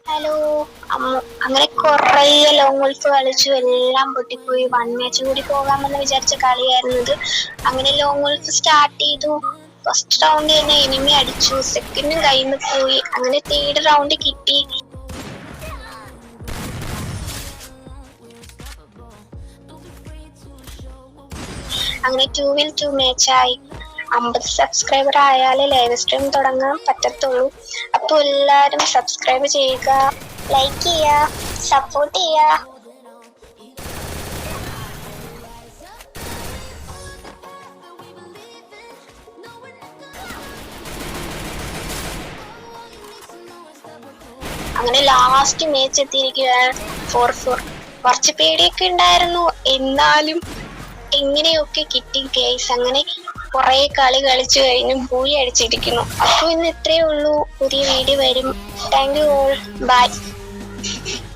Hello. അങ്ങനെ കൊറേ long golf കളിച്ചു, എല്ലാം പൊട്ടിപ്പോയി. 1 മാച്ച് കൂടി പോകാമെന്ന് വിചാരിച്ച കളിയായിരുന്നത്. അങ്ങനെ ലോങ് ഗോൾഫ് സ്റ്റാർട്ട് ചെയ്തു. ഫസ്റ്റ് റൗണ്ട് തന്നെ എനിമി അടിച്ചു, സെക്കൻഡും കയ്യിൽ നിന്ന് പോയി. അങ്ങനെ തേർഡ് റൗണ്ട് കിട്ടി. അങ്ങനെ 2v2 മാച്ചായി. 50 സബ്സ്ക്രൈബർ ആയാലേ ലൈവ് സ്ട്രീം തുടങ്ങാൻ പറ്റത്തുള്ളൂ. അപ്പോൾ എല്ലാവരും സബ്സ്ക്രൈബ് ചെയ്യുക, ലൈക്ക് ചെയ്യുക, സപ്പോർട്ട് ചെയ്യുക. അങ്ങനെ ലാസ്റ്റ് മാച്ച് എത്തിയിരിക്കുകയാണ്. 4-4. കുറച്ച് പേടിയൊക്കെ ഉണ്ടായിരുന്നു, എന്നാലും എങ്ങനെയൊക്കെ കിട്ടി ഗൈസ്. അങ്ങനെ കുറെ കളി കളിച്ചു കഴിഞ്ഞു പൂയി അടിച്ചിരിക്കുന്നു. അപ്പോൾ ഇന്ന് ഇത്രയേ ഉള്ളൂ. പുതിയ വീഡിയോ വരും. Thank you all. ബൈ.